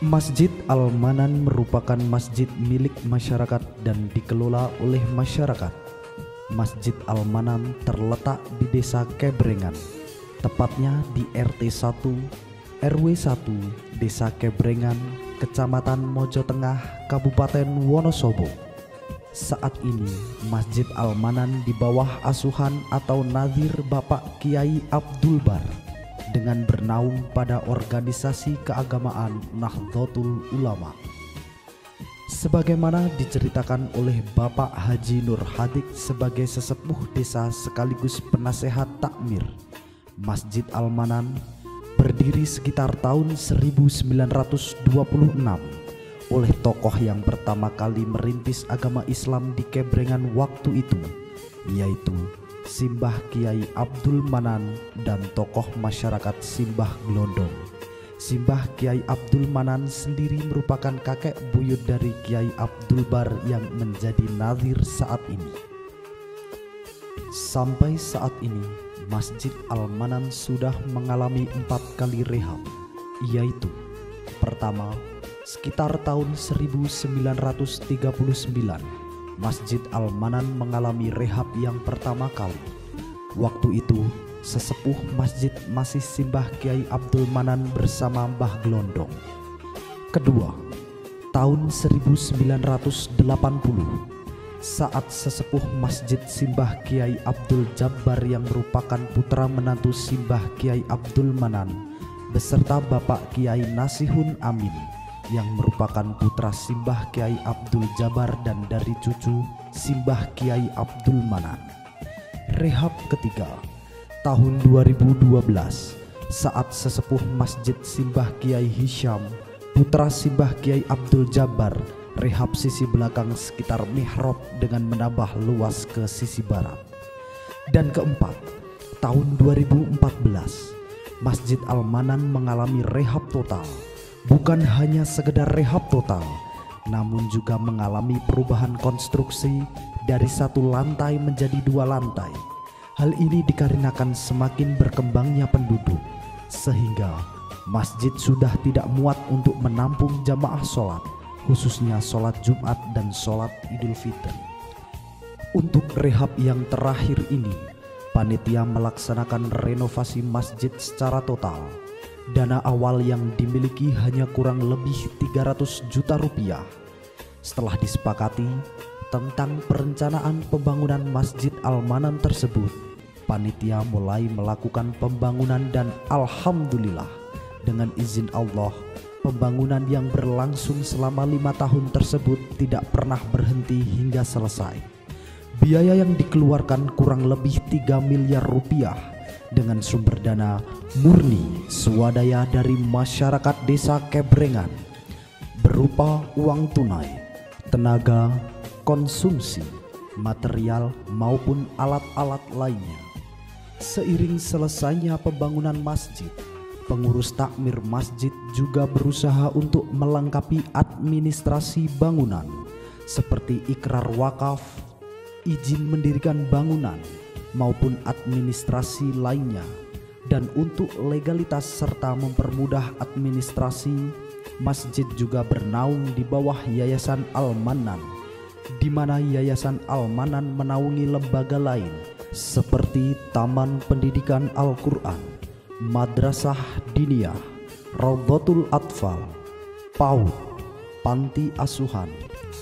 Masjid Al-Manan merupakan masjid milik masyarakat dan dikelola oleh masyarakat. Masjid Al-Manan terletak di Desa Kebrengan, tepatnya di RT 1 RW 1 Desa Kebrengan, Kecamatan Mojo Tengah, Kabupaten Wonosobo. Saat ini Masjid Al-Manan di bawah asuhan atau nazir Bapak Kiai Abdul Bar dengan bernaung pada organisasi keagamaan Nahdlatul Ulama. Sebagaimana diceritakan oleh Bapak Haji Nur Hadik sebagai sesepuh desa sekaligus penasehat takmir, Masjid Al-Manan berdiri sekitar tahun 1926 oleh tokoh yang pertama kali merintis agama Islam di Kebrengan waktu itu, yaitu Simbah Kiai Abdul Manan dan tokoh masyarakat Simbah Glondong. Simbah Kiai Abdul Manan sendiri merupakan kakek buyut dari Kiai Abdul Bar yang menjadi nazir saat ini. Sampai saat ini Masjid Al-Manan sudah mengalami 4 kali rehab, yaitu pertama, sekitar tahun 1939 Masjid Al-Manan mengalami rehab yang pertama kali. Waktu itu sesepuh masjid masih Simbah Kiai Abdul Manan bersama Mbah Glondong. Kedua, tahun 1980 saat sesepuh masjid Simbah Kiai Abdul Jabbar yang merupakan putra menantu Simbah Kiai Abdul Manan beserta Bapak Kiai Nasihun Amin yang merupakan putra Simbah Kiai Abdul Jabbar dan dari cucu Simbah Kiai Abdul Manan. Rehab ketiga tahun 2012 saat sesepuh masjid Simbah Kiai Hisham putra Simbah Kiai Abdul Jabbar rehab sisi belakang sekitar mihrab dengan menambah luas ke sisi barat. Dan keempat, tahun 2014 Masjid Al-Manan mengalami rehab total. Bukan hanya sekedar rehab total, namun juga mengalami perubahan konstruksi dari 1 lantai menjadi 2 lantai. Hal ini dikarenakan semakin berkembangnya penduduk, sehingga masjid sudah tidak muat untuk menampung jamaah sholat, khususnya sholat Jumat dan sholat Idul Fitri. Untuk rehab yang terakhir ini, panitia melaksanakan renovasi masjid secara total. Dana awal yang dimiliki hanya kurang lebih 300 juta rupiah. Setelah disepakati tentang perencanaan pembangunan Masjid Al-Manan tersebut, panitia mulai melakukan pembangunan dan alhamdulillah dengan izin Allah, pembangunan yang berlangsung selama 5 tahun tersebut tidak pernah berhenti hingga selesai. Biaya yang dikeluarkan kurang lebih 3 miliar rupiah dengan sumber dana murni swadaya dari masyarakat desa Kebrengan berupa uang tunai, tenaga, konsumsi, material maupun alat-alat lainnya. Seiring selesainya pembangunan masjid, pengurus takmir masjid juga berusaha untuk melengkapi administrasi bangunan seperti ikrar wakaf, izin mendirikan bangunan maupun administrasi lainnya. Dan untuk legalitas serta mempermudah administrasi, masjid juga bernaung di bawah Yayasan Al-Manan, di mana Yayasan Al-Manan menaungi lembaga lain seperti Taman Pendidikan Al-Quran, Madrasah Diniyah, Raudhatul Atfal, PAUD, Panti Asuhan,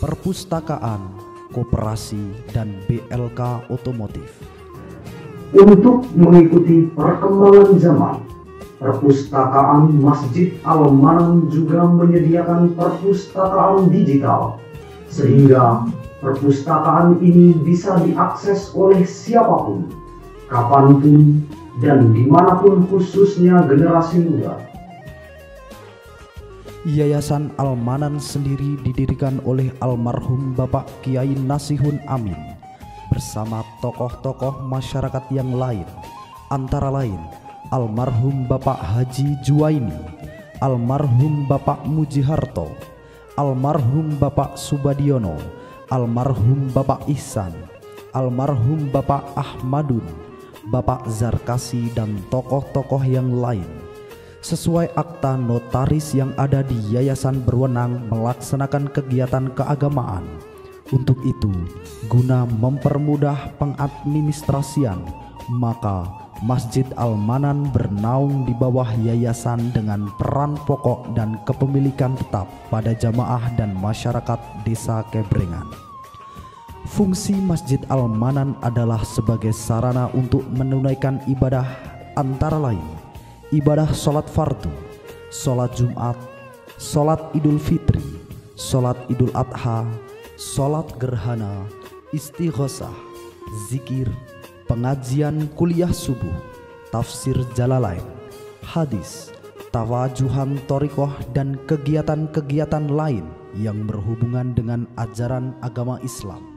Perpustakaan, Koperasi, dan BLK Otomotif. Untuk mengikuti perkembangan zaman, Perpustakaan Masjid Al-Manan juga menyediakan perpustakaan digital, sehingga perpustakaan ini bisa diakses oleh siapapun, kapanpun, dan dimanapun, khususnya generasi muda. Yayasan Al-Manan sendiri didirikan oleh almarhum Bapak Kiai Nasihun Amin bersama tokoh-tokoh masyarakat yang lain, antara lain almarhum Bapak Haji Juwaini, almarhum Bapak Mujiharto, almarhum Bapak Subadiono, almarhum Bapak Ihsan, almarhum Bapak Ahmadun, Bapak Zarkasi, dan tokoh-tokoh yang lain. sesuai akta notaris yang ada di yayasan berwenang melaksanakan kegiatan keagamaan. Untuk itu, guna mempermudah pengadministrasian, maka Masjid Al-Manan bernaung di bawah yayasan dengan peran pokok dan kepemilikan tetap pada jamaah dan masyarakat Desa Kebrengan. Fungsi Masjid Al-Manan adalah sebagai sarana untuk menunaikan ibadah antara lain ibadah sholat fardu, sholat Jumat, sholat Idul Fitri, sholat Idul Adha, sholat gerhana, istighosah, zikir, pengajian kuliah subuh, tafsir Jalalain, hadis, tawajuhan thariqah dan kegiatan-kegiatan lain yang berhubungan dengan ajaran agama Islam.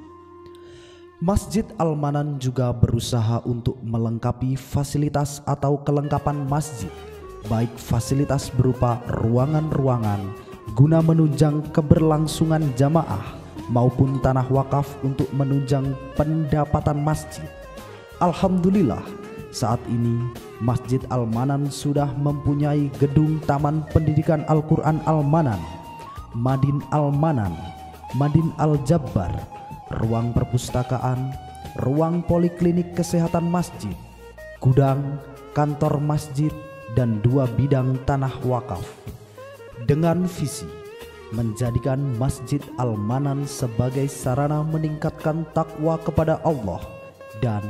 Masjid Al-Manan juga berusaha untuk melengkapi fasilitas atau kelengkapan masjid, baik fasilitas berupa ruangan-ruangan guna menunjang keberlangsungan jamaah maupun tanah wakaf untuk menunjang pendapatan masjid. Alhamdulillah, saat ini Masjid Al-Manan sudah mempunyai gedung Taman Pendidikan Al-Quran Al-Manan, Madin Al-Manan, Madin Al-Jabbar, ruang perpustakaan, ruang poliklinik kesehatan masjid, gudang, kantor masjid, dan 2 bidang tanah wakaf. Dengan visi menjadikan Masjid Al-Manan sebagai sarana meningkatkan takwa kepada Allah dan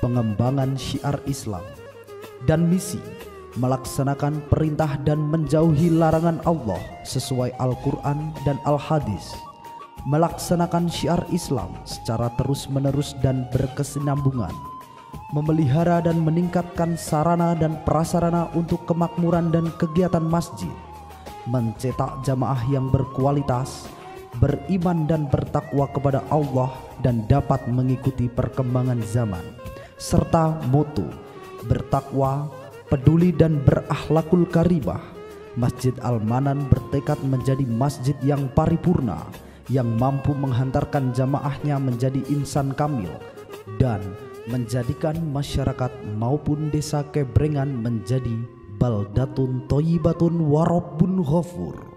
pengembangan syiar Islam, dan misi melaksanakan perintah dan menjauhi larangan Allah sesuai Al-Quran dan Al-Hadis, melaksanakan syiar Islam secara terus-menerus dan berkesinambungan, memelihara dan meningkatkan sarana dan prasarana untuk kemakmuran dan kegiatan masjid, mencetak jamaah yang berkualitas, beriman dan bertakwa kepada Allah dan dapat mengikuti perkembangan zaman, serta moto bertakwa, peduli dan berakhlakul karimah. Masjid Al-Manan bertekad menjadi masjid yang paripurna, yang mampu menghantarkan jamaahnya menjadi insan kamil dan menjadikan masyarakat maupun desa Kebrengan menjadi baldatun thayyibatun wa rabbun ghafur.